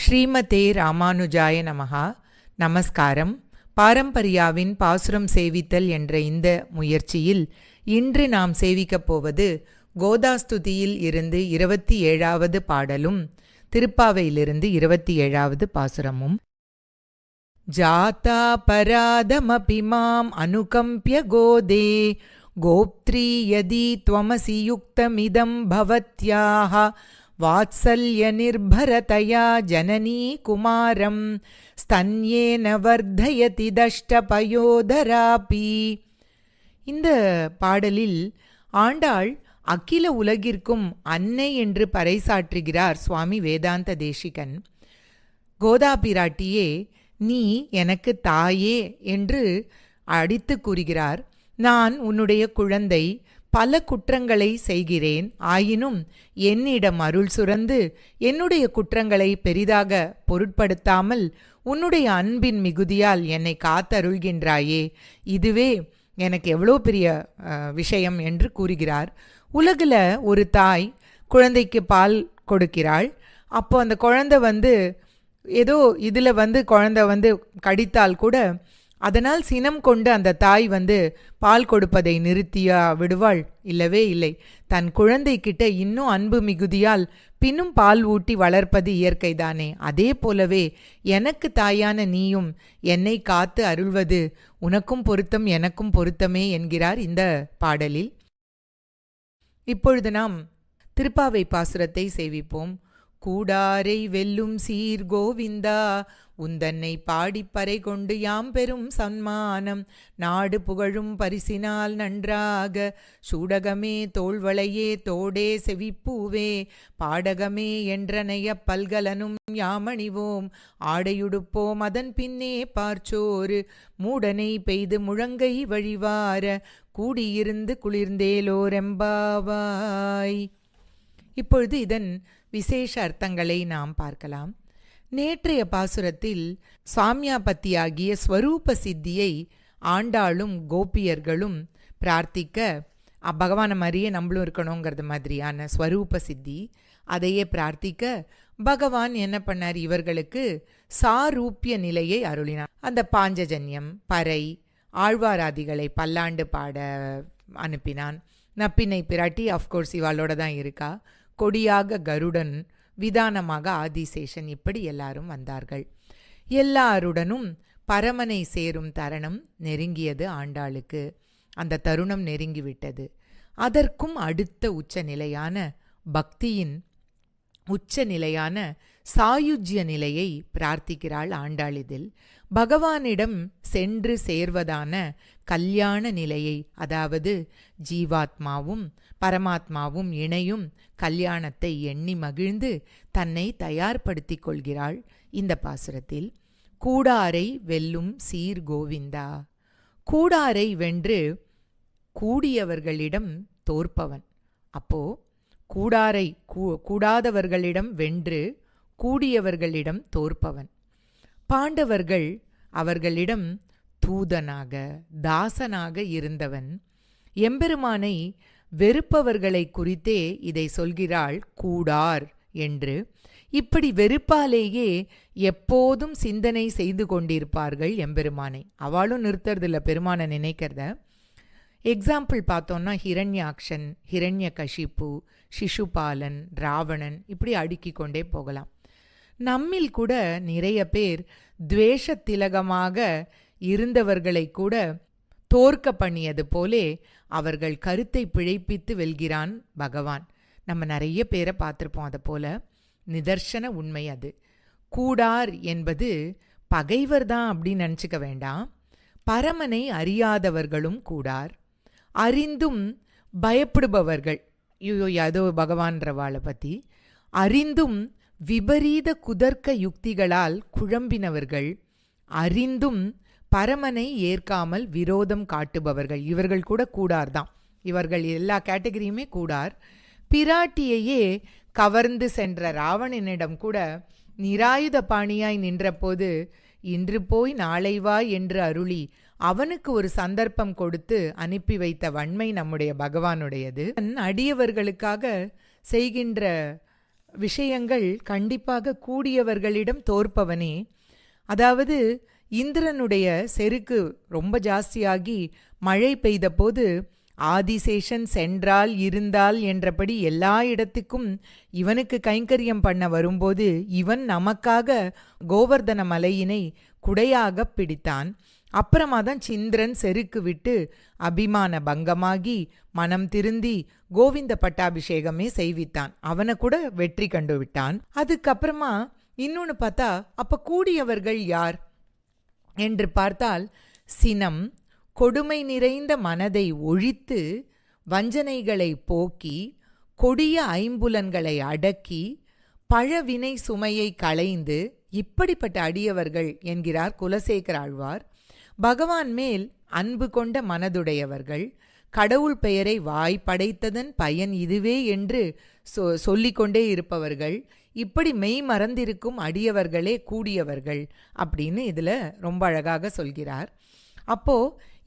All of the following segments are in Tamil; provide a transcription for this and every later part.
ஸ்ரீமதே ராமானுஜாய நமஹா. நமஸ்காரம். பாரம்பரியாவின் பாசுரம் சேவித்தல் என்ற இந்த முயற்சியில் இன்று நாம் சேவிக்கப் போவது கோதாஸ்துதியில் இருந்து 27வது பாடலும் திருப்பாவையிலிருந்து 27வது பாசுரமும். ஜாதா பராதமபி மாம் அனுகம்பிய கோதே கோப்த்ரீ யதி த்வமசி யுக்தமிதம் பவத்யாஹ வாத்சல்ய நிர்பரதயா ஜனனீ குமாரம் ஸ்தன்யேன வர்தயதி தஷ்டபயோதராபி. இந்த பாடலில் ஆண்டாள் அகில உலகிற்கும் அன்னை என்று பறைசாற்றுகிறார் சுவாமி வேதாந்த தேசிகன். கோதா பிராட்டியே, நீ எனக்கு தாயே என்று அடித்து கூறுகிறார். நான் உன்னுடைய குழந்தை, பல குற்றங்களை செய்கிறேன், ஆயினும் என்னிடம் அருள் சுரந்து என்னுடைய குற்றங்களை பெரிதாக பொருட்படுத்தாமல் உன்னுடைய அன்பின் மிகுதியால் என்னை காத்தருள்கின்றாயே, இதுவே எனக்கு எவ்வளோ பெரிய விஷயம் என்று கூறுகிறார். உலகில் ஒரு தாய் குழந்தைக்கு பால் கொடுக்கிறாள். அப்போ அந்த குழந்தை ஏதோ இதில் குழந்தை கடித்தால் கூட அதனால் சினம் கொண்டு அந்த தாய் பால் கொடுப்பதை நிறுத்தியா விடுவாள்? இல்லவே இல்லை. தன் குழந்தைக்கிட்ட இன்னும் அன்பு மிகுதியால் பின்னும் பால் ஊட்டி வளர்ப்பது இயற்கைதானே. அதே போலவே எனக்கு தாயான நீயும் என்னை காத்து அருள்வது உனக்கும் பொருத்தம், எனக்கும் பொருத்தமே என்கிறார் இந்த பாடலில். இப்பொழுது நாம் திருப்பாவை பாசுரத்தை சேவிப்போம். கூடாரை வெல்லும் சீர் கோவிந்தா, உந்தன்னை பாடிப்பறை கொண்டு யாம் பெரும் சன்மானம், நாடு புகழும் பரிசினால் நன்றாக, சூடகமே தோள்வளையே தோடே செவிப்பூவே, பாடகமே என்றனைய பல்கலனும் யாமணிவோம், ஆடையுடுப்போம் அதன் பின்னே பார்ச்சோறு, மூடனை பெய்து முழங்கை வழிவார, கூடியிருந்து குளிர்ந்தேலோரெம்பாவாய். இப்பொழுது இதன் விசேஷ அர்த்தங்களை நாம் பார்க்கலாம். நேற்றைய பாசுரத்தில் சாமியாபத்தியாகிய ஸ்வரூப சித்தியை ஆண்டாளும் கோபியர்களும் பிரார்த்திக்க, பகவானை மாதிரியே நம்மளும் இருக்கணுங்கிறது மாதிரியான ஸ்வரூப சித்தி, அதையே பிரார்த்திக்க பகவான் என்ன பண்ணார்? இவர்களுக்கு சாரூப்பிய நிலையை அருளினார். அந்த பாஞ்சஜன்யம், பறை, ஆழ்வாராதிகளை பல்லாண்டு பாட அனுப்பினான். நப்பினை பிராட்டி அஃப்கோர்ஸ் இவாளோட தான் இருக்கா. கொடியாக கருடன், விதானமாக ஆதிசேஷன், இப்படி எல்லாரும் வந்தார்கள். எல்லாருடனும் பரமனை சேரும் தருணம் நெருங்கியது ஆண்டாளுக்கு. அந்த தருணம் நெருங்கிவிட்டது. அதற்கும் அடுத்த உச்சநிலையான பக்தியின் உச்சநிலையான சாயுஜ்ய நிலையை பிரார்த்திக்கிறாள் ஆண்டாள். இதில் பகவானிடம் சென்று சேர்வதான கல்யாண நிலையை, அதாவது ஜீவாத்மாவும் பரமாத்மாவும் இணையும் கல்யாணத்தை எண்ணி மகிழ்ந்து தன்னை தயார்படுத்தி கொள்கிறாள் இந்த பாசுரத்தில். கூடாரை வெல்லும் சீர் கோவிந்தா. கூடாரை வென்று கூடியவர்களிடம் தோற்பவன். அப்போ கூடாரை கூடாதவர்களிடம் வென்று கூடியவர்களிடம் தோற்பவன். பாண்டவர்கள் அவர்களிடம் தூதனாக தாசனாக இருந்தவன். எம்பெருமானை வெறுப்பவர்களை குறித்தே இதை சொல்கிறாள் கூடார் என்று. இப்படி வெறுப்பாலேயே எப்போதும் சிந்தனை செய்து கொண்டிருப்பார்கள் எம்பெருமானை. அவளும் நிறுத்துறதில்ல பெருமானை நினைக்கிறத. எக்ஸாம்பிள் பார்த்தோன்னா ஹிரண்யாக்ஷன், ஹிரண்ய கஷிப்பு, சிசுபாலன், ராவணன், இப்படி அடுக்கி கொண்டே போகலாம். நம்மில் கூட நிறைய பேர் துவேஷ திலகமாக இருந்தவர்களை கூட தோற்க பண்ணியது போலே அவர்கள் கருத்தை பிழைப்பித்து வெல்கிறான் பகவான். நம்ம நிறைய பேரை பார்த்துருப்போம். அதை போல நிதர்சன உண்மை அது. கூடார் என்பது பகைவர் தான் அப்படின்னு நினச்சிக்க வேண்டாம். பரமனை அறியாதவர்களும் கூடார். அறிந்தும் பயப்படுபவர்கள், ஐயோ ஏதோ பகவான்றவாளை பற்றி அறிந்தும் விபரீத குதர்க்க யுக்திகளால் குழம்பினவர்கள், அறிந்தும் பரமனை ஏற்காமல் விரோதம் காட்டுபவர்கள், இவர்கள் கூட கூடார்தான். இவர்கள் எல்லா கேட்டகரியுமே கூடார். பிராட்டியையே கவர்ந்து சென்ற ராவணனிடம் கூட நிராயுத பாணியாய் நின்றபோது இன்று போய் நாளை வா என்று அருளி அவனுக்கு ஒரு சந்தர்ப்பம் கொடுத்து அனுப்பி வைத்த வன்மை நம்முடைய பகவானுடையது. அடியவர்களுக்காக செய்கின்ற விஷயங்கள் கண்டிப்பாக கூடியவர்களிடம் தோற்பவனே. அதாவது இந்திரனுடைய செருக்கு ரொம்ப ஜாஸ்தியாகி மழை பெய்தபோது ஆதிசேஷன் சென்றால் இருந்தால் என்றபடி எல்லா இடத்துக்கும் இவனுக்கு கைங்கரியம் பண்ண வரும்போது இவன் நமக்காக கோவர்தன மலையினை குடையாக பிடித்தான். அப்புறமா தான் சிந்திரன் செருக்கு விட்டு அபிமான பங்கமாகி மனம் திருந்தி கோவிந்த பட்டாபிஷேகமே செய்வித்தான். அவனை கூட வெற்றி கண்டு விட்டான். அதுக்கப்புறமா இன்னொன்னு பார்த்தா, அப்ப கூடியவர்கள் யார் என்று பார்த்தால், சினம் கொடுமை நிறைந்த மனதை ஒழித்து வஞ்சனைகளை போக்கி கொடிய ஐம்புலன்களை அடக்கி பழவினை சுமையை களைந்து இப்படிப்பட்ட அடியவர்கள் என்கிறார் குலசேகர ஆழ்வார். பகவான் மேல் அன்பு கொண்ட மனதுடையவர்கள், கடவுள் பெயரை வாய் படைத்ததன் பயன் இதுவே என்று சொல்லிக்கொண்டே இருப்பவர்கள், இப்படி மெய் மறந்திருக்கும் அடியவர்களே கூடியவர்கள் அப்படின்னு இதில் ரொம்ப அழகாக சொல்கிறார். அப்போ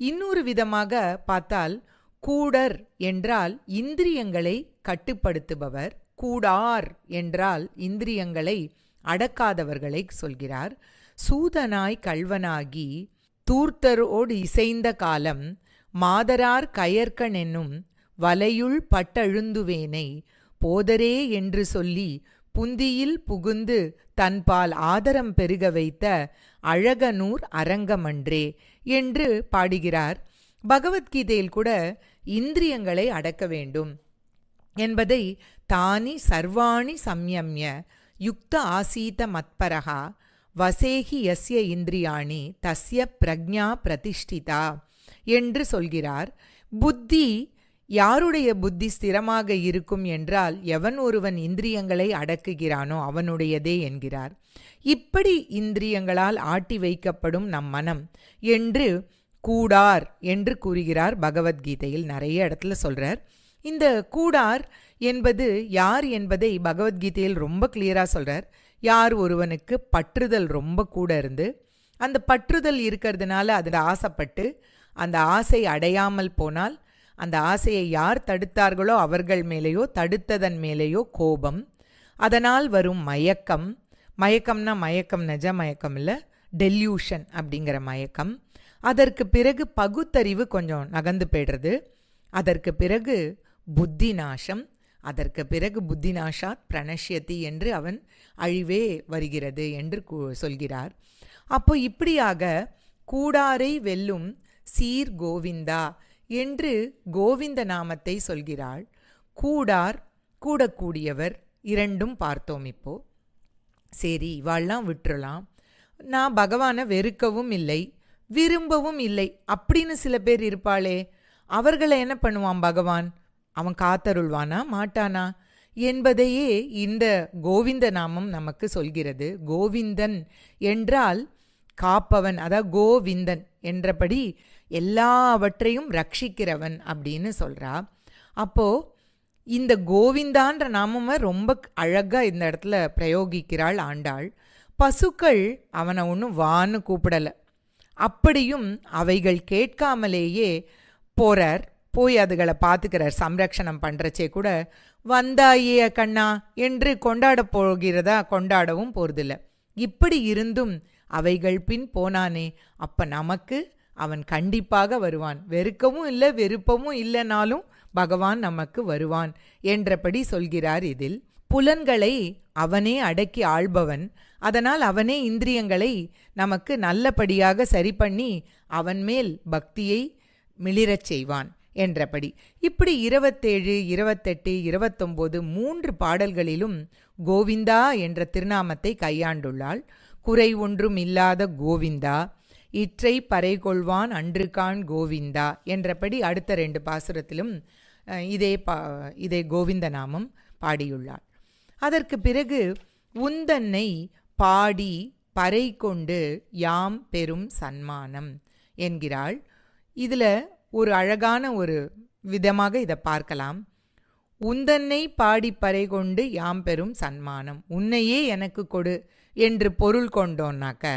இன்னொரு விதமாக பார்த்தால், கூடர் என்றால் இந்திரியங்களை கட்டுப்படுத்துபவர், கூடார் என்றால் இந்திரியங்களை அடக்காதவர்களை சொல்கிறார். சூதனாய் கள்வனாகி தூர்த்தரோடு இசைந்த காலம் மாதரார் கயற்கண் என்னும் வலையுள் பட்டழுந்துவேனை போதரே என்று சொல்லி புந்தியில் புகுந்து தன்பால் ஆதரம் பெருக வைத்த அழகனூர் அரங்கமன்றே என்று பாடுகிறார். பகவத்கீதையில் கூட இந்திரியங்களை அடக்க வேண்டும் என்பதை தானி சர்வாணி சம்யம்ய யுக்த ஆசீத மத்பரகா வசேகி யஸ்ய இந்திரியாணி தஸ்ய பிரக்ஞா பிரதிஷ்டிதா என்று சொல்கிறார். புத்தி, யாருடைய புத்தி ஸ்திரமாக இருக்கும் என்றால் எவன் ஒருவன் இந்திரியங்களை அடக்குகிறானோ அவனுடையதே என்கிறார். இப்படி இந்திரியங்களால் ஆட்டி வைக்கப்படும் நம் மனம் என்று கூடார் என்று கூறுகிறார். பகவத்கீதையில் நிறைய இடத்துல சொல்றார். இந்த கூடார் என்பது யார் என்பதை பகவத்கீதையில் ரொம்ப கிளியரா சொல்றார். யார் ஒருவனுக்கு பற்றுதல் ரொம்ப கூட இருந்து அந்த பற்றுதல் இருக்கிறதுனால அதில் ஆசைப்பட்டு அந்த ஆசை அடையாமல் போனால், அந்த ஆசையை யார் தடுத்தார்களோ அவர்கள் மேலேயோ தடுத்ததன் மேலேயோ கோபம், அதனால் வரும் மயக்கம், மயக்கம்னா மயக்கம் நிஜ மயக்கம் இல்லை, டெல்யூஷன் அப்படிங்கிற மயக்கம், அதற்கு பிறகு பகுத்தறிவு கொஞ்சம் நகர்ந்து போய்டுறது, அதற்கு பிறகு புத்தி நாசம், அதற்கு பிறகு புத்தி நாஷாத் பிரணஷ்யதி என்று அவன் அழிவே வருகிறது என்று சொல்கிறார். அப்போ இப்படியாக கூடாரை வெல்லும் சீர் கோவிந்தா என்று கோவிந்த நாமத்தை சொல்கிறாள். கூடார், கூடக்கூடியவர், இரண்டும் பார்த்தோம். இப்போ சரி, இவாள்லாம் விட்டுறலாம், நான் பகவானை வெறுக்கவும் இல்லை விரும்பவும் இல்லை அப்படின்னு சில பேர் இருப்பாளே, அவர்களை என்ன பண்ணுவான் பகவான்? அவன் காத்தருள்வானா மாட்டானா என்பதையே இந்த கோவிந்த நாமம் நமக்கு சொல்கிறது. கோவிந்தன் என்றால் காப்பவன், அதாவது கோவிந்தன் என்றபடி எல்லாவற்றையும் ரட்சிக்கிறவன் அப்படின்னு சொல்றா. அப்போ இந்த கோவிந்தான்ற நாம ரொம்ப அழகா இந்த இடத்துல பிரயோகிக்கிறாள் ஆண்டாள். பசுக்கள் அவனை ஒன்றும் வான்னு கூப்பிடலை, அப்படியும் அவைகள் கேட்காமலேயே போறார், போய் அதுகளை பார்த்துக்கிறார். சம்ரக்ஷணம் பண்ணுறச்சே கூட வந்தாயே கண்ணா என்று கொண்டாட போகிறதா, கொண்டாடவும் போறதில்லை. இப்படி இருந்தும் அவைகள் பின் போனானே, அப்ப நமக்கு அவன் கண்டிப்பாக வருவான். வெறுக்கவும் இல்லை வெறுப்பவும் இல்லைனாலும் பகவான் நமக்கு வருவான் என்றபடி சொல்கிறார். இதில் புலன்களை அவனே அடக்கி ஆள்பவன், அதனால் அவனே இந்திரியங்களை நமக்கு நல்லபடியாக சரி பண்ணி அவன் மேல் பக்தியை மிளிரச் செய்வான் என்றபடி. இப்படி 27, 28, 29 3 பாடல்களிலும் கோவிந்தா என்ற திருநாமத்தை கையாண்டுள்ளாள். குறை ஒன்றும் இல்லாத கோவிந்தா, இற்றை பறை கொள்வான் அன்றுகான் கோவிந்தா என்றபடி அடுத்த 2 பாசுரத்திலும் இதே கோவிந்த நாமம் பாடியுள்ளாள். அதற்கு பிறகு உந்தன்னை பாடி பறை கொண்டு யாம் பெரும் சன்மானம் என்கிறாள். இதில் ஒரு அழகான ஒரு விதமாக இதை பார்க்கலாம். உந்தன்னை பாடி பறை கொண்டு யாம் பெரும் சன்மானம், உன்னையே எனக்கு கொடு என்று பொருள் கொண்டோன்னாக்க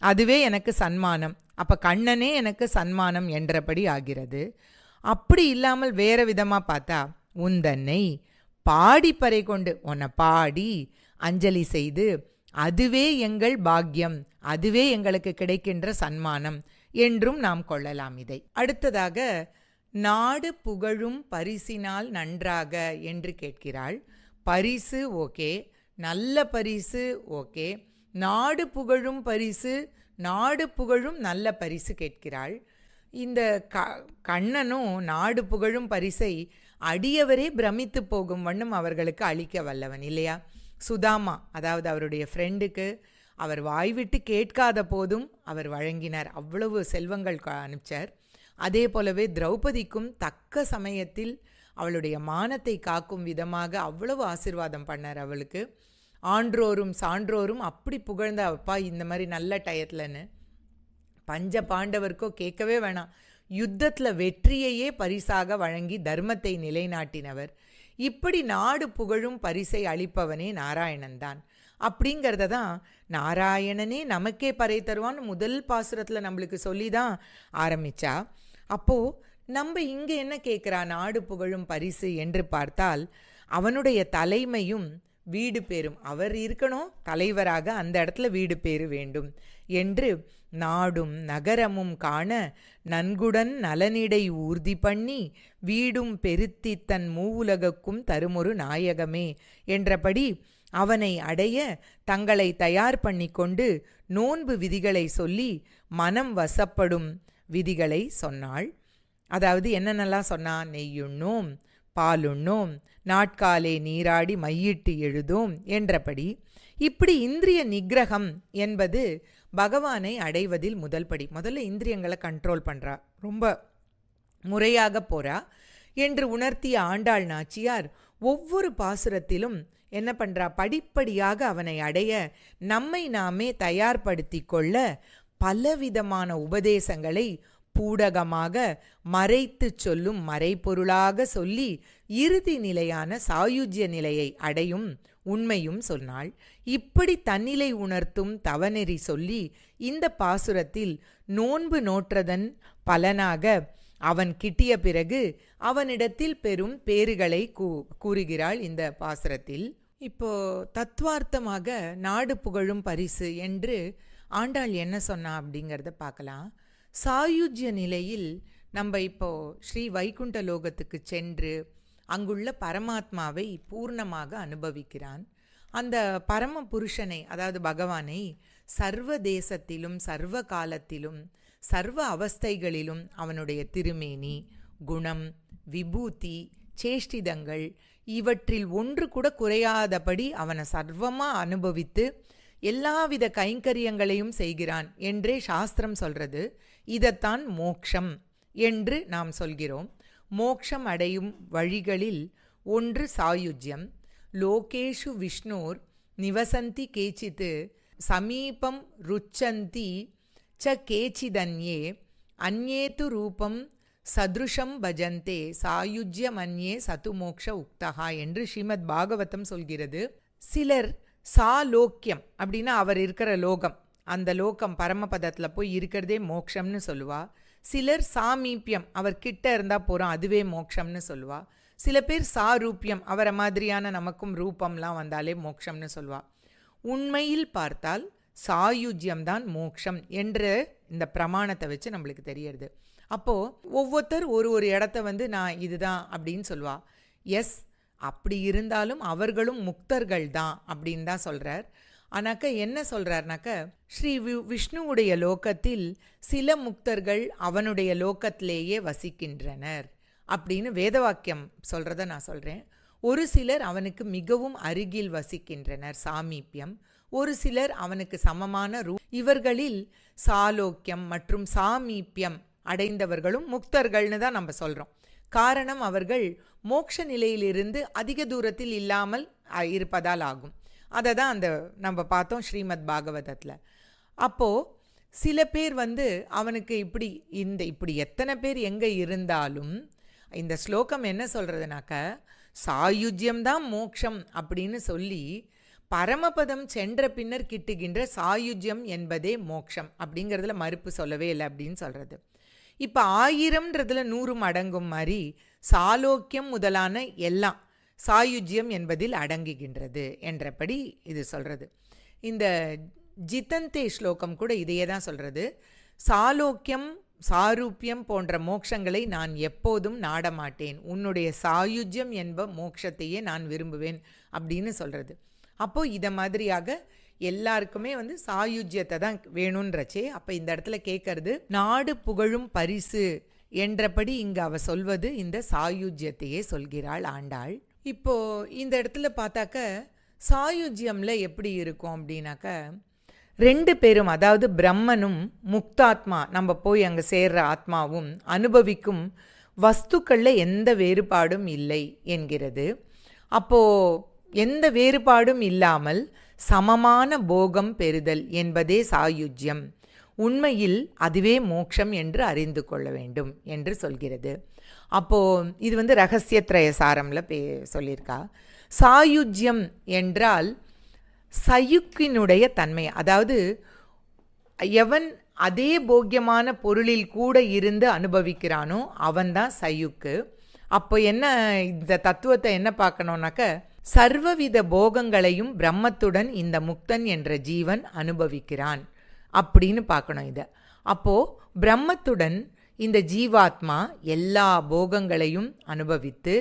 அதுவே எனக்கு சன்மானம். அப்போ கண்ணனே எனக்கு சன்மானம் என்றபடி ஆகிறது. அப்படி இல்லாமல் வேற விதமாக பார்த்தா உந்தன்னை பாடிப்பறை கொண்டு உன்னை பாடி அஞ்சலி செய்து அதுவே எங்கள் பாக்கியம், அதுவே எங்களுக்கு கிடைக்கின்ற சன்மானம் என்றும் நாம் கொள்ளலாம். இதை அடுத்ததாக நாடு புகழும் பரிசினால் நன்றாக என்று கேட்கிறாள். பரிசு ஓகே, நல்ல பரிசு ஓகே, நாடு புகழும் பரிசு, நாடு புகழும் நல்ல பரிசு கேட்கிறாள். இந்த கண்ணனும் நாடு புகழும் பரிசை அடியவரே பிரமித்து போகும் வண்ணம் அவர்களுக்கு அளிக்க வல்லவன் இல்லையா? சுதாமா, அதாவது அவருடைய ஃப்ரெண்டுக்கு அவர் வாய்விட்டு கேட்காத போதும் அவர் வழங்கினார், அவ்வளவு செல்வங்கள் அனுப்பிச்சார். அதே போலவே திரௌபதிக்கும் தக்க சமயத்தில் அவளுடைய மானத்தை காக்கும் விதமாக அவ்வளவு ஆசீர்வாதம் பண்ணார் அவளுக்கு. ஆன்றோரும் சான்றோரும் அப்படி புகழ்ந்த, அப்பா இந்த மாதிரி நல்ல டயத்துலன்னு. பஞ்ச பாண்டவருக்கோ கேட்கவே வேணாம், யுத்தத்தில் வெற்றியையே பரிசாக வழங்கி தர்மத்தை நிலைநாட்டினவர். இப்படி நாடு புகழும் பரிசை அளிப்பவனே நாராயணன் தான். அப்படிங்கிறத தான் நாராயணனே நமக்கே பறை தருவான்னு முதல் பாசுரத்தில் நம்மளுக்கு சொல்லி தான் ஆரம்பித்தா. அப்போது நம்ம இங்கே என்ன கேட்குறா? நாடு புகழும் பரிசு என்று பார்த்தால் அவனுடைய தலைமையும் வீடு பேரும், அவர் இருக்கணும் தலைவராக, அந்த இடத்துல வீடு பேரு வேண்டும் என்று நாடும் நகரமும் காண நன்குடன் நலனிடை ஊர்தி பண்ணி வீடும் பெருத்தி தன் மூவுலகுக்கும் தருமொரு நாயகமே என்றபடி அவனை அடைய தங்களை தயார் பண்ணி கொண்டு நோன்பு விதிகளை சொல்லி மனம் வசப்படும் விதிகளை சொன்னாள். அதாவது என்னென்னலாம் சொன்னா? நெய்யுண்ணோம், பாலுண்ணோம், நாட்காலே நீராடி மையிட்டு எழுதோம் என்றபடி. இப்படி இந்திரிய நிகிரகம் என்பது பகவானை அடைவதில் முதல் படி. முதல்ல இந்திரியங்களை கண்ட்ரோல் பண்ணுறா, ரொம்ப முறையாக போகிறா என்று உணர்த்திய ஆண்டாள் நாச்சியார் ஒவ்வொரு பாசுரத்திலும் என்ன பண்ணுறா? படிப்படியாக அவனை அடைய நம்மை நாமே தயார்படுத்தி கொள்ள பலவிதமான உபதேசங்களை பூடகமாக மறைத்து சொல்லும் மறைப்பொருளாக சொல்லி இறுதி நிலையான சாயுஜ்ய நிலையை அடையும் உண்மையும் சொன்னாள். இப்படி தன்னிலை உணர்த்தும் தவநெறி சொல்லி இந்த பாசுரத்தில் நோன்பு நோற்றதன் பலனாக அவன் கிட்டிய பிறகு அவனிடத்தில் பெரும் பேறுகளை கூறுகிறாள் இந்த பாசுரத்தில். இப்போ தத்துவார்த்தமாக நாடு புகழும் பரிசு என்று ஆண்டாள் என்ன சொன்னா அப்படிங்கிறத பார்க்கலாம். சாயுஜ்ய நிலையில் நம்ம இப்போ ஸ்ரீ வைகுண்ட லோகத்துக்கு சென்று அங்குள்ள பரமாத்மாவை பூர்ணமாக அனுபவிக்கிறான். அந்த பரம புருஷனை, அதாவது பகவானை, சர்வ தேசத்திலும் சர்வ காலத்திலும் சர்வ அவஸ்தைகளிலும் அவனுடைய திருமேனி, குணம், விபூதி, சேஷ்டிதங்கள் இவற்றில் ஒன்று கூட குறையாதபடி அவனை சர்வமாக அனுபவித்து எல்லாவித கைங்கரியங்களையும் செய்கிறான் என்றே சாஸ்திரம் சொல்கிறது. இதைத்தான் மோக்ஷம் என்று நாம் சொல்கிறோம். மோக்ஷம் அடையும் வழிகளில் ஒன்று சாயுஜ்யம். லோகேஷு விஷ்ணோர் நிவசந்தி கேச்சித்து சமீபம் ருச்சந்தி ச கேச்சிதன்யே அந்நேத்து ரூபம் சதுருஷம் பஜந்தே சாயுஜ்யமன்யே சதுமோக்ஷ உக்தகா என்று ஸ்ரீமத் பாகவதம் சொல்கிறது. சிலர் சாலோக்கியம் அப்படின்னா அவர் இருக்கிற லோகம், அந்த லோகம் பரமபதத்தில் போய் இருக்கிறதே மோக்ஷம்னு சொல்லுவா. சிலர் சாமீபியம், அவர் கிட்ட இருந்தால் போகிறோம் அதுவே மோக்ஷம்னு சொல்லுவா. சில பேர் சாரூபியம், அவரை மாதிரியான நமக்கும் ரூபம்லாம் வந்தாலே மோக்ஷம்னு சொல்லுவா. உண்மையில் பார்த்தால் சாயுஜ்யம்தான் மோக்ஷம் என்று இந்த பிரமாணத்தை வச்சு நம்மளுக்கு தெரியறது. அப்போது ஒவ்வொருத்தர் ஒரு இடத்த நான் இதுதான் அப்படின்னு சொல்லுவா. எஸ், அப்படி இருந்தாலும் அவர்களும் முக்தர்கள் தான் அப்படின்னு தான் சொல்கிறார். ஆனாக்க என்ன சொல்கிறார்னாக்க, ஸ்ரீ விஷ்ணுவுடைய லோகத்தில் சில முக்தர்கள் அவனுடைய லோகத்திலேயே வசிக்கின்றனர் அப்படின்னு வேதவாக்கியம் சொல்கிறத நான் சொல்கிறேன். ஒரு சிலர் அவனுக்கு மிகவும் அருகில் வசிக்கின்றனர், சாமீபியம். ஒரு சிலர் அவனுக்கு சமமான இவர்களில் சாலோக்கியம் மற்றும் சாமீபியம் அடைந்தவர்களும் முக்தர்கள்னு தான் நம்ம சொல்கிறோம். காரணம், அவர்கள் மோட்ச நிலையிலிருந்து அதிக தூரத்தில் இல்லாமல் இருப்பதால் ஆகும். அதை தான் நம்ம பார்த்தோம் ஸ்ரீமத் பாகவதத்தில். அப்போது சில பேர் அவனுக்கு இப்படி எத்தனை பேர் எங்கே இருந்தாலும் இந்த ஸ்லோகம் என்ன சொல்கிறதுனாக்க, சாயுஜ்யம்தான் மோக்ஷம் அப்படின்னு சொல்லி பரமபதம் சென்ற பின்னர் கிட்டுகின்ற சாயுஜ்யம் என்பதே மோக்ஷம் அப்படிங்கிறதுல மறுப்பு சொல்லவே இல்லை அப்படின்னு சொல்கிறது. இப்போ 1000ன்றதுல 100 அடங்கும் மாதிரி சாலோக்கியம் முதலான எல்லாம் சாயுஜ்யம் என்பதில் அடங்குகின்றது என்றபடி இது சொல்கிறது. இந்த ஜிதந்தே ஸ்லோகம் கூட இதையே தான் சொல்கிறது. சாலோக்கியம் சாரூபியம் போன்ற மோட்சங்களை நான் எப்போதும் நாடமாட்டேன், உன்னுடைய சாயுஜ்யம் என்ப மோட்சத்தையே நான் விரும்புவேன் அப்படின்னு சொல்கிறது. அப்போது இதை மாதிரியாக எல்லாருக்குமே சாயுஜ்யத்தை தான் வேணுன்றச்சே. அப்போ இந்த இடத்துல கேட்கறது நாடு புகழும் பரிசு என்றபடி இங்கு அவ சொல்வது இந்த சாயுஜ்யத்தையே சொல்கிறாள் ஆண்டாள். இப்போ இந்த இடத்துல பார்த்தாக்க சாயுஜ்யம்ல எப்படி இருக்கும் அப்படின்னாக்க, 2 பேரும், அதாவது பிரம்மனும் முக்தாத்மா, நம்ம போய் அங்கே சேர்ற ஆத்மாவும் அனுபவிக்கும் வஸ்துக்களில் எந்த வேறுபாடும் இல்லை என்கிறது. அப்போது எந்த வேறுபாடும் இல்லாமல் சமமான போகம் பெறுதல் என்பதே சாயுஜ்யம். உண்மையில் அதுவே மோட்சம் என்று அறிந்து கொள்ள வேண்டும் என்று சொல்கிறது. அப்போது இது ரகசியத்ரய சாரம்ல சொல்லியிருக்கா. சாயுஜ்யம் என்றால் சயுக்கினுடைய தன்மை, அதாவது எவன் அதே போக்கியமான பொருளில் கூட இருந்து அனுபவிக்கிறானோ அவன்தான் சயுக்கு. அப்போ என்ன இந்த தத்துவத்தை என்ன பார்க்கணுன்னாக்க, சர்வவித போகங்களையும் பிரம்மத்துடன் இந்த முக்தன் என்ற ஜீவன் அனுபவிக்கிறான் அப்படின்னு பார்க்கணும் இதை. அப்போது பிரம்மத்துடன் இந்த ஜீவாத்மா எல்லா போகங்களையும் அனுபவித்து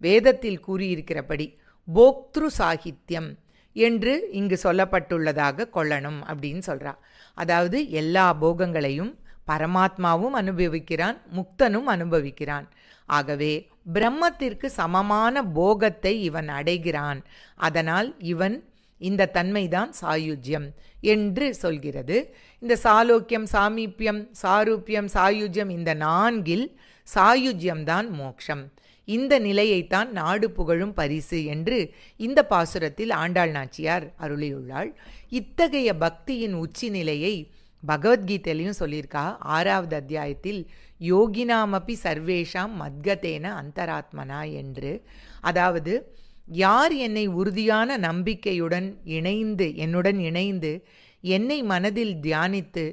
வேதத்தில் கூறியிருக்கிறபடி போக்திரு சாகித்யம் என்று இங்கு சொல்லப்பட்டுள்ளதாக கொள்ளணும் அப்படின்னு சொல்கிறா. அதாவது எல்லா போகங்களையும் பரமாத்மாவும் அனுபவிக்கிறான், முக்தனும் அனுபவிக்கிறான். ஆகவே பிரம்மத்திற்கு சமமான போகத்தை இவன் அடைகிறான். அதனால் இவன் இந்த தன்மைதான் சாயுஜ்யம் என்று சொல்கிறது. இந்த சாலோக்கியம், சாமீப்பியம், சாரூபியம், சாயுஜ்யம், இந்த 4இல் சாயுஜ்யம்தான் மோட்சம். இந்த நிலையைத்தான் நாடு புகழும் பரிசு என்று இந்த பாசுரத்தில் ஆண்டாள் நாச்சியார் அருளியுள்ளாள். இத்தகைய பக்தியின் உச்சி நிலையை பகவத்கீதையிலையும் சொல்லியிருக்கா. 6வது அத்தியாயத்தில் யோகினாமபி சர்வேஷாம் மத்கதேன அந்தராத்மனா என்று. அதாவது யார் என்னை உறுதியான நம்பிக்கையுடன் என்னுடன் இணைந்து என்னை மனதில் தியானித்து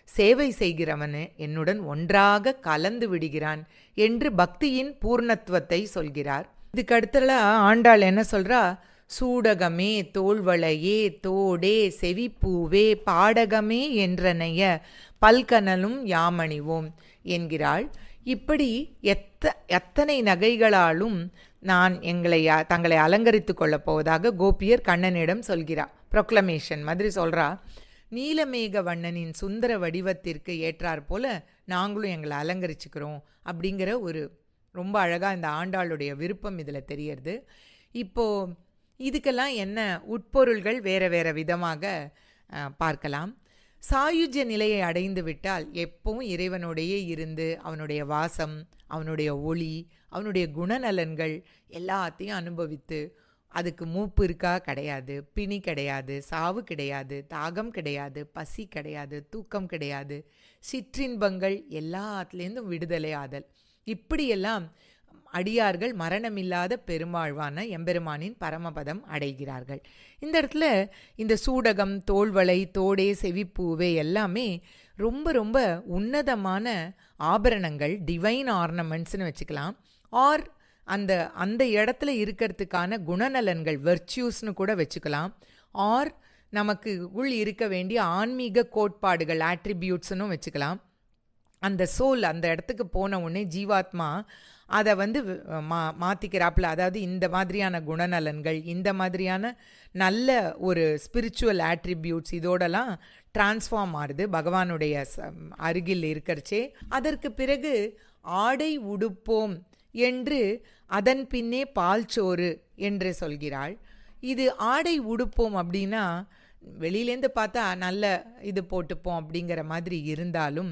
சேவை செய்கிறவனு என்னுடன் ஒன்றாக கலந்து விடுகிறான் என்று பக்தியின் பூர்ணத்துவத்தை சொல்கிறார். இதுக்கு அடுத்தல ஆண்டாள் என்ன சொல்றா, சூடகமே தோள்வளையே தோடே செவிப்பூவே பாடகமே என்றனைய பல்கனலும் யாமணிவோம் என்கிறாள். இப்படி எத்தனை நகைகளாலும் நான் தங்களை அலங்கரித்து கொள்ளப் போவதாக கோபியர் கண்ணனிடம் சொல்கிறார். ப்ரொக்ளமேஷன் மாதிரி சொல்கிறா. நீலமேக வண்ணனின் சுந்தர வடிவத்திற்கு ஏற்றாற் போல நாங்களும் எங்களை அலங்கரிச்சுக்கிறோம் அப்படிங்கிற ஒரு ரொம்ப அழகாக இந்த ஆண்டாளுடைய விருப்பம் இதில் தெரியறது. இப்போது இதுக்கெல்லாம் என்ன உட்பொருள்கள் வேறு வேறு விதமாக பார்க்கலாம். சாயுஜ்ய நிலையை அடைந்து விட்டால் எப்பவும் இறைவனோடையே இருந்து அவனுடைய வாசம், அவனுடைய ஒளி, அவனுடைய குணநலன்கள் எல்லாத்தையும் அனுபவித்து, அதுக்கு மூப்பு இருக்கா கிடையாது, பிணி கிடையாது, சாவு கிடையாது, தாகம் கிடையாது, பசி கிடையாது, தூக்கம் கிடையாது, சிற்றின்பங்கள் எல்லாத்துலேருந்தும் விடுதலை ஆதல், இப்படியெல்லாம் அடியார்கள் மரணமில்லாத பெருமாழ்வான எம்பெருமானின் பரமபதம் அடைகிறார்கள். இந்த இடத்துல இந்த சூடகம், தோள்வளை, தோடே, செவிப்பூவே எல்லாமே ரொம்ப ரொம்ப உன்னதமான ஆபரணங்கள், டிவைன் ஆர்னமெண்ட்ஸ்னு வச்சுக்கலாம். ஆர் அந்த இடத்துல இருக்கிறதுக்கான குணநலன்கள், வெர்ச்சியூஸ்னு கூட வச்சுக்கலாம். ஆர் நமக்கு உள் இருக்க வேண்டிய ஆன்மீக கோட்பாடுகள், ஆட்ரிபியூட்ஸ்னும் வச்சுக்கலாம். அந்த சோல் அந்த இடத்துக்கு போன உடனே ஜீவாத்மா அதை மாற்றிக்கிறாப்புல. அதாவது இந்த மாதிரியான குணநலன்கள், இந்த மாதிரியான நல்ல ஒரு ஸ்பிரிச்சுவல் ஆட்ரிபியூட்ஸ் இதோடலாம் டிரான்ஸ்ஃபார்ம் ஆகுது பகவானுடைய அருகில் இருக்கிறச்சே. அதற்கு பிறகு ஆடை உடுப்போம் என்று அதன் பின்னே பால் சோறு என்று சொல்கிறாள். இது ஆடை உடுப்போம் அப்படின்னா வெளியிலேருந்து பார்த்தா நல்ல இது போட்டுப்போம் அப்படிங்கிற மாதிரி இருந்தாலும்,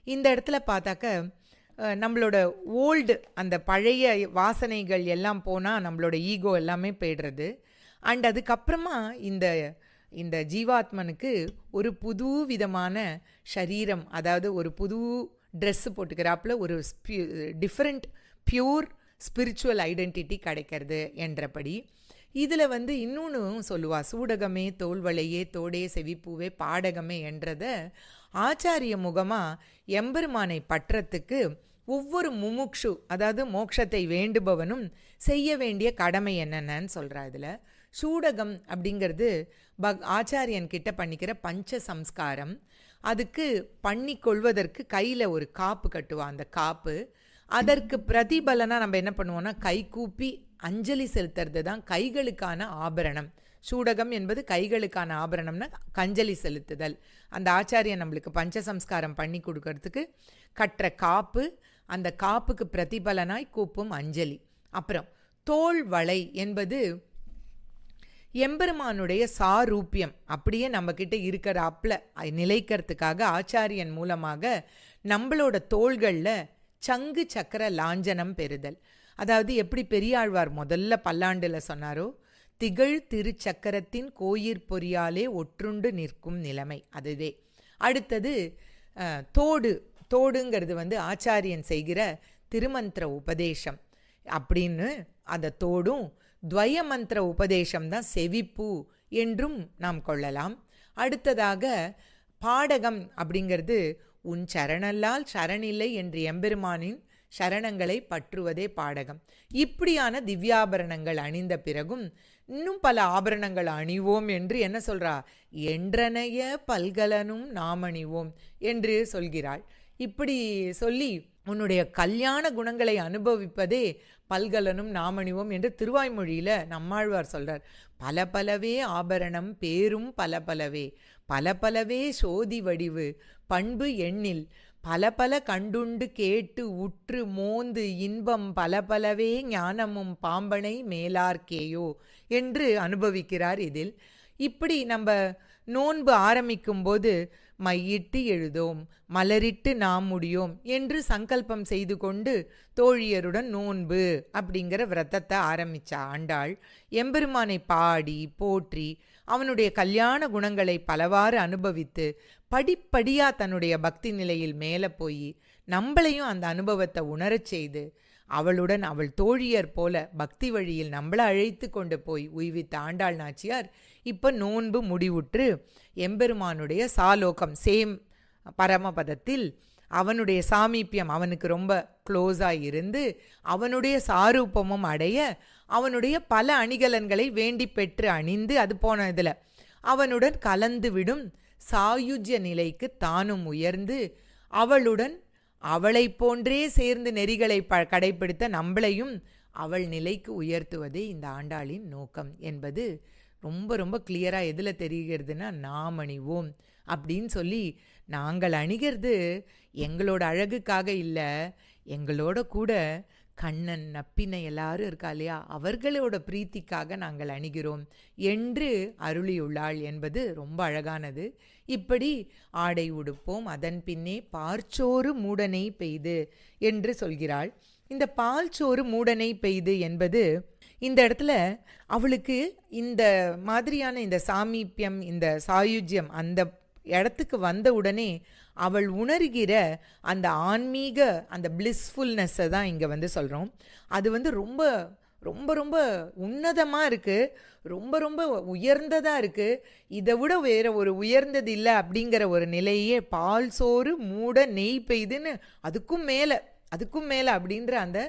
இந்த இடத்துல பார்த்தாக்க நம்மளோட ஓல்டு அந்த பழைய வாசனைகள் எல்லாம் போனால் நம்மளோட ஈகோ எல்லாமே போய்டுறது. அண்ட் அதுக்கப்புறமா இந்த ஜீவாத்மனுக்கு ஒரு புது விதமான சரீரம், அதாவது ஒரு புது ட்ரெஸ்ஸு போட்டுக்கிறாப்புல ஒரு டிஃப்ரெண்ட் பியூர் ஸ்பிரிச்சுவல் ஐடென்டிட்டி கிடைக்கிறது என்றபடி. இதில் இன்னொன்று சொல்லுவா, சூடகமே தோள்வளையே தோடே செவிப்பூவே பாடகமே என்றதை ஆச்சாரிய முகமாக எம்பெருமானை பற்றத்துக்கு ஒவ்வொரு முமுக்ஷு, அதாவது மோட்சத்தை வேண்டுபவனும் செய்ய வேண்டிய கடமை என்னென்னு சொல்கிறா. இதில் சூடகம் அப்படிங்கிறது ஆச்சாரியன் கிட்ட பண்ணிக்கிற பஞ்ச சம்ஸ்காரம். அதுக்கு பண்ணி கொள்வதற்கு கையில் ஒரு காப்பு கட்டுவான். அந்த காப்பு அதற்கு பிரதிபலனாக நம்ம என்ன பண்ணுவோம்னா கைகூப்பி அஞ்சலி செலுத்துறது தான் கைகளுக்கான ஆபரணம். சூடகம் என்பது கைகளுக்கான ஆபரணம்னா கஞ்சலி செலுத்துதல். அந்த ஆச்சாரியன் நம்மளுக்கு பஞ்சசம்ஸ்காரம் பண்ணி கொடுக்கறதுக்கு கட்டுற காப்பு, அந்த காப்புக்கு பிரதிபலனாய் கூப்பும் அஞ்சலி. அப்புறம் தோள் வளை என்பது எம்பெருமானுடைய சாரூபியம் அப்படியே நம்மக்கிட்ட இருக்கிறாப்புல நிலைக்கிறதுக்காக ஆச்சாரியன் மூலமாக நம்மளோட தோள்களில் சங்கு சக்கர லாஞ்சனம் பெறுதல். அதாவது எப்படி பெரியாழ்வார் முதல்ல பல்லாண்டில் சொன்னாரோ, திகழ் திருச்சக்கரத்தின் கோயிற் பொறியாலே ஒற்றுண்டு நிற்கும் நிலைமை அதுவே. அடுத்தது தோடுங்கிறது ஆச்சாரியன் செய்கிற திருமந்திர உபதேசம் அப்படின்னு. அந்த தோடும் துவய மந்திர உபதேசம் தான் செவிப்பு என்றும் நாம் கொள்ளலாம். அடுத்ததாக பாடகம் அப்படிங்கிறது உன் சரணல்லால் சரணில்லை என்று எம்பெருமானின் சரணங்களை பற்றுவதே பாடகம். இப்படியான திவ்யாபரணங்கள் அணிந்த பிறகும் இன்னும் பல ஆபரணங்கள் அணிவோம் என்று என்ன சொல்றா, என்றனைய பல்கலனும் நாம் அணிவோம் என்று சொல்கிறாள். இப்படி சொல்லி உன்னுடைய கல்யாண குணங்களை அனுபவிப்பதே பல்கலனும் நாமணிவோம் என்று திருவாய்மொழியில் நம்மாழ்வார் சொல்கிறார். பல பலவே ஆபரணம் பேரும் பல பலவே, பல பலவே சோதி வடிவு பண்பு எண்ணில், பல பல கண்டுண்டு கேட்டு உற்று மோந்து இன்பம் பல பலவே ஞானமும் பாம்பனை மேலார்க்கேயோ என்று அனுபவிக்கிறார் இதில். இப்படி நம்ம நோன்பு ஆரம்பிக்கும்போது மையிட்டு எழுதோம் மலரிட்டு நாம் முடியோம் என்று சங்கல்பம் செய்து கொண்டு தோழியருடன் நோன்பு அப்படிங்கிற விரதத்தை ஆரம்பித்தா ஆண்டாள். எம்பெருமானை பாடி போற்றி அவனுடைய கல்யாண குணங்களை பலவாறு அனுபவித்து படிப்படியாக தன்னுடைய பக்தி நிலையில் மேலே போய் நம்மளையும் அந்த அனுபவத்தை உணரச் செய்து அவளுடன் அவள் தோழியர் போல பக்தி வழியில் நம்மளை அழைத்து கொண்டு போய் உய்வித்த ஆண்டாள் நாச்சியார் இப்போ நோன்பு முடிவுற்று எம்பெருமானுடைய சாலோகம் சேம் பரமபதத்தில் அவனுடைய சாமீப்பியம் அவனுக்கு ரொம்ப க்ளோஸாக இருந்து அவனுடைய சாரூபமும் அடைய அவனுடைய பல அணிகலன்களை வேண்டி பெற்று அணிந்து அது போன இதில் அவனுடன் கலந்து விடும் சாயுஜ்ய நிலைக்கு தானும் உயர்ந்து அவளுடன் அவளை போன்றே சேர்ந்து நெறிகளை கடைப்பிடித்த நம்மளையும் அவள் நிலைக்கு உயர்த்துவதே இந்த ஆண்டாளின் நோக்கம் என்பது ரொம்ப ரொம்ப கிளியராக எதில் தெரிகிறதுனா நாம் அணிவோம் அப்படின்னு சொல்லி நாங்கள் அணிகிறது எங்களோட அழகுக்காக இல்லை, எங்களோட கூட கண்ணன் நப்பினை எல்லாரும் இருக்கா இல்லையா அவர்களோட பிரீத்திக்காக நாங்கள் அணிகிறோம் என்று அருளியுள்ளாள் என்பது ரொம்ப அழகானது. இப்படி ஆடை உடுப்போம் அதன் பின்னே பார்ச்சோறு மூடனை பெய்து என்று சொல்கிறாள். இந்த பால்சோறு மூடனை பெய்து என்பது இந்த இடத்துல அவளுக்கு இந்த மாதிரியான இந்த சாமீப்பியம் இந்த சாயுஜ்யம் அந்த இடத்துக்கு வந்த உடனே அவள் உணர்கிற அந்த ஆன்மீக அந்த பிளிஸ்ஃபுல்னஸை தான் இங்கே சொல்கிறோம். அது ரொம்ப ரொம்ப ரொம்ப உன்னதமாக இருக்குது, ரொம்ப ரொம்ப உயர்ந்ததாக இருக்குது. இதை விட வேறு ஒரு உயர்ந்தது இல்லை அப்படிங்கிற ஒரு நிலையே பால் சோறு மூட நெய் பெய்துன்னு அதுக்கும் மேலே அப்படின்ற அந்த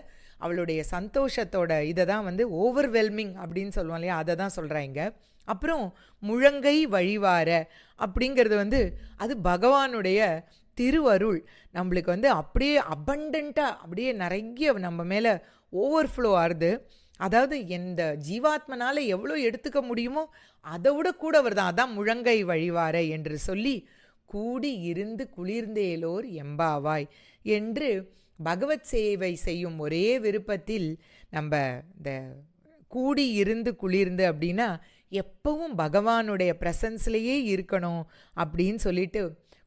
அவளுடைய சந்தோஷத்தோட இதை தான் ஓவர்வெல்மிங் அப்படின்னு சொல்லுவோம் இல்லையா, அதை தான் சொல்கிறாங்க. அப்புறம் முழங்கை வழிவார அப்படிங்கிறது அது பகவானுடைய திருவருள் நம்மளுக்கு அப்படியே அபண்டண்ட்டாக அப்படியே நிறைய நம்ம மேலே ஓவர்ஃப்ளோ ஆகுது. அதாவது எந்த ஜீவாத்மனால் எவ்வளோ எடுத்துக்க முடியுமோ அதை விட கூட வருதான். அதான் முழங்கை வழிவார என்று சொல்லி கூடி இருந்து குளிர்ந்தேலோர் எம்பாவாய் என்று பகவத் சேவை செய்யும் ஒரே விருப்பத்தில் நம்ம இந்த கூடி இருந்து குளிர்ந்து அப்படின்னா எப்பவும் பகவானுடைய ப்ரெசன்ஸ்லேயே இருக்கணும் அப்படின்னு சொல்லிட்டு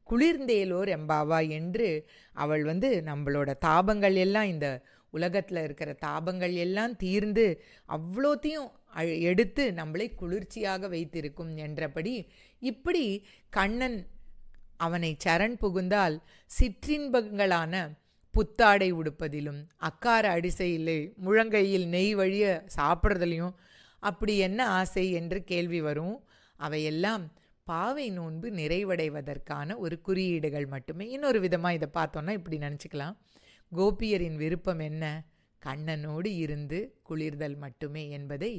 குளிர்ந்தேலோர் எம்பாவாய் என்று அவள் நம்மளோட தாபங்கள் எல்லாம் இந்த உலகத்தில் இருக்கிற தாபங்கள் எல்லாம் தீர்ந்து அவ்வளோத்தையும் எடுத்து நம்மளை குளிர்ச்சியாக வைத்திருக்கும் என்றபடி இப்படி கண்ணன் அவனை சரண் புகுந்தால் சிற்றின்பங்களான புத்தாடை உடுப்பதிலும் அக்கார அடிசையில் முழங்கையில் நெய் வழிய சாப்பிட்றதுலையும் அப்படி என்ன ஆசை என்று கேள்வி வரும். அவையெல்லாம் பாவை நோன்பு நிறைவடைவதற்கான ஒரு குறியீடுகள் மட்டுமே. இன்னொரு விதமாக இதை பார்த்தோன்னா இப்படி நினச்சிக்கலாம், கோபியரின் விருப்பம் என்ன? கண்ணனோடு இருந்து குளிர்தல் மட்டுமே என்பதை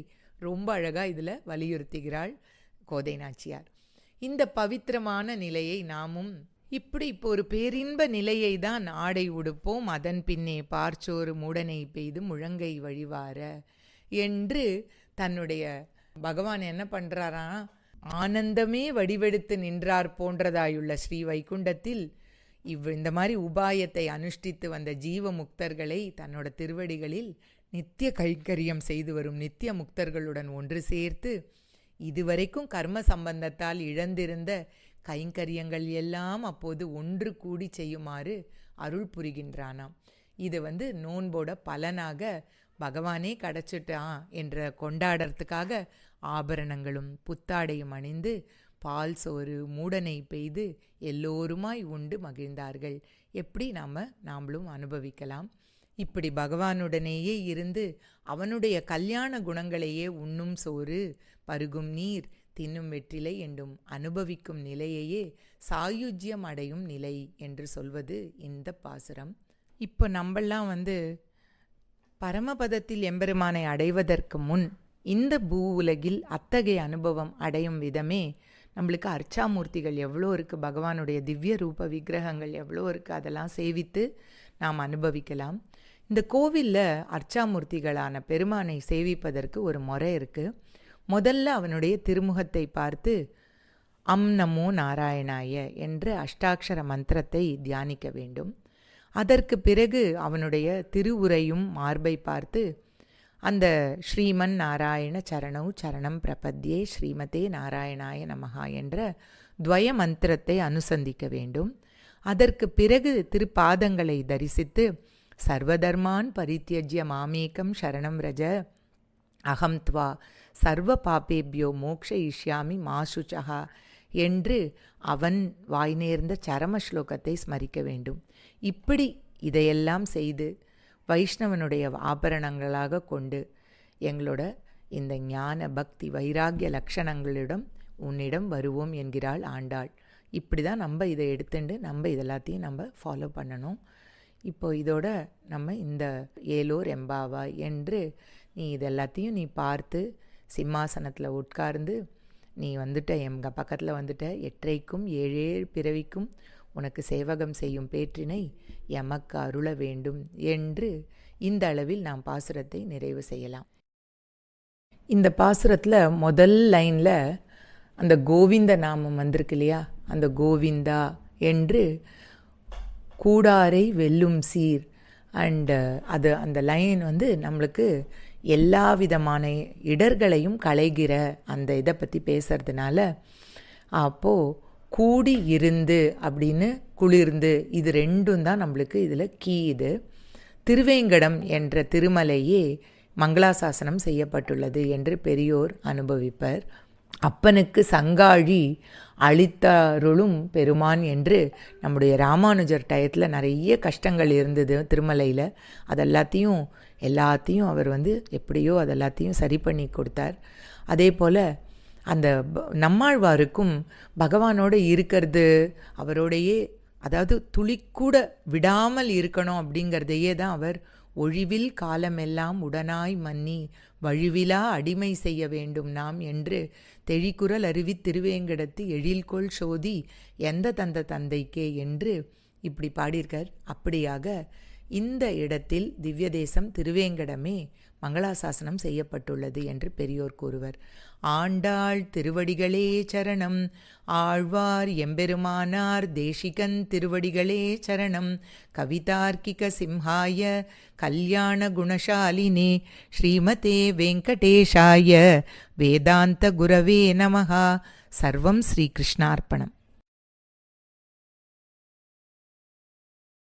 ரொம்ப அழகாக இதில் வலியுறுத்துகிறாள் கோதை நாச்சியார். இந்த பவித்திரமான நிலையை நாமும் இப்படி இப்போ ஒரு பேரின்ப நிலையை தான் ஆடை உடுப்போம், அதன் பின்னே பார்ச்சோறு மூடனை பெய்து முழங்கை வழிவார என்று தன்னுடைய பகவான் என்ன பண்ணுறாராம், ஆனந்தமே வடிவெடுத்து நின்றார் போன்றதாயுள்ள ஸ்ரீ வைகுண்டத்தில் இந்த மாதிரி உபாயத்தை அனுஷ்டித்து வந்த ஜீவ முக்தர்களை தன்னோட திருவடிகளில் நித்திய கைங்கரியம் செய்து வரும் நித்திய முக்தர்களுடன் ஒன்று சேர்த்து இதுவரைக்கும் கர்ம சம்பந்தத்தால் இழந்திருந்த கைங்கரியங்கள் எல்லாம் அப்போது ஒன்று கூடி செய்யுமாறு அருள் புரிகின்றானாம். இது நோன்போட பலனாக பகவானே கிடச்சிட்டான் என்ற கொண்டாடுறதுக்காக ஆபரணங்களும் புத்தாடையும் அணிந்து பால் சோறு மூடனை பெய்து எல்லோருமாய் உண்டு மகிழ்ந்தார்கள். எப்படி நாமளும் அனுபவிக்கலாம். இப்படி பகவானுடனேயே இருந்து அவனுடைய கல்யாண குணங்களையே உண்ணும் சோறு பருகும் நீர் தின்னும் வெற்றிலை என்றும் அனுபவிக்கும் நிலையையே சாயுஜ்யம் அடையும் நிலை என்று சொல்வது இந்த பாசுரம். இப்போ நம்மெல்லாம் பரமபதத்தில் எம்பெருமானை அடைவதற்கு முன் இந்த பூ உலகில் அத்தகைய அனுபவம் அடையும் விதமே நம்மளுக்கு அர்ச்சாமூர்த்திகள் எவ்வளோ இருக்குது, பகவானுடைய திவ்ய ரூப விக்கிரகங்கள் எவ்வளோ இருக்குது, அதெல்லாம் சேவித்து நாம் அனுபவிக்கலாம். இந்த கோவிலில் அர்ச்சாமூர்த்திகளான பெருமானை சேவிப்பதற்கு ஒரு முறை இருக்குது. முதல்ல அவனுடைய திருமுகத்தை பார்த்து அம் நமோ நாராயணாய என்ற அஷ்டாட்சர மந்திரத்தை தியானிக்க வேண்டும். அதற்கு பிறகு அவனுடைய திருவுரையும் மார்பை பார்த்து அந்த ஸ்ரீமன் நாராயண சரணௌ சரணம் பிரபத்யே ஸ்ரீமதே நாராயணாய நமஹா என்ற துவய மந்திரத்தை அனுசந்திக்க வேண்டும். அதற்கு பிறகு திருப்பாதங்களை தரிசித்து சர்வதர்மான் பரித்யஜ்ய மாமேகம் சரணம் ரஜ அகம் த்வா சர்வ பாபேபியோ மோக்ஷயிஷ்யாமி மாசுச்சகா என்று அவன் வாய் நேர்ந்த சரம ஸ்லோகத்தை ஸ்மரிக்க வேண்டும். இப்படி இதையெல்லாம் செய்து வைஷ்ணவனுடைய ஆபரணங்களாக கொண்டு எங்களோட இந்த ஞான பக்தி வைராகிய லக்ஷணங்களிடம் உன்னிடம் வருவோம் என்கிறாள் ஆண்டாள். இப்படி தான் நம்ம இதை எடுத்துட்டு நம்ம இதெல்லாத்தையும் ஃபாலோ பண்ணணும். இப்போ இதோட நம்ம இந்த ஏலோர் எம்பாவா என்று நீ இதெல்லாத்தையும் நீ பார்த்து சிம்மாசனத்தில் உட்கார்ந்து நீ எங்கள் பக்கத்தில் எற்றைக்கும் ஏழேழு பிறவிக்கும் உனக்கு சேவகம் செய்யும் பேற்றினை எமக்கு அருள வேண்டும் என்று இந்த அளவில் நாம் பாசுரத்தை நிறைவு செய்யலாம். இந்த பாசுரத்தில் முதல் லைனில் அந்த கோவிந்த நாமம் வந்திருக்கு இல்லையா, அந்த கோவிந்தா என்று கூடாரை வெல்லும் சீர் அண்டு அந்த லைன் நம்மளுக்கு எல்லா விதமான இடர்களையும் களைகிற அந்த இதை பற்றி பேசுறதுனால அப்போது கூடி இருந்து அப்படின்னு குளிர்ந்து இது ரெண்டும் தான் நம்மளுக்கு இதில் கீ. இது திருவேங்கடம் என்ற திருமலையே மங்களாசாசனம் செய்யப்பட்டுள்ளது என்று பெரியோர் அனுபவிப்பர். அப்பனுக்கு சங்காழி அளித்தருளும் பெருமான் என்று நம்முடைய ராமானுஜர் டயத்தில் நிறைய கஷ்டங்கள் இருந்தது திருமலையில். எல்லாத்தையும் அவர் எப்படியோ அதெல்லாத்தையும் சரி பண்ணி கொடுத்தார். அதே போல் அந்த நம்மாழ்வாருக்கும் பகவானோடு இருக்கிறது அவரோடையே, அதாவது துளிக்கூட விடாமல் இருக்கணும் அப்படிங்கிறதையே தான் அவர் ஒழிவில் காலமெல்லாம் உடனாய் மன்னி வழுவிலா அடிமை செய்ய வேண்டும் நாம் என்று தெழிக்குரல் அருவி திருவேங்கடத்து எழில்கொள் சோதி எந்த தந்த தந்தைக்கே என்று இப்படி பாடியிருக்கார். அப்படியாக இந்த இடத்தில் திவ்ய தேசம் திருவேங்கடமே மங்களாசாசனம் செய்யப்பட்டுள்ளது என்று பெரியோர் கூறுவர். ஆண்டாள் திருவடிகளே சரணம். ஆழ்வார் எம்பெருமானார் தேசிகன் திருவடிகளே சரணம். கவிதார்க்கிக சிம்ஹாய கல்யாண குணசாலினே ஸ்ரீமதே வெங்கடேஷாய வேதாந்த குரவே நமஹ. சர்வம் ஸ்ரீகிருஷ்ணார்ப்பணம்.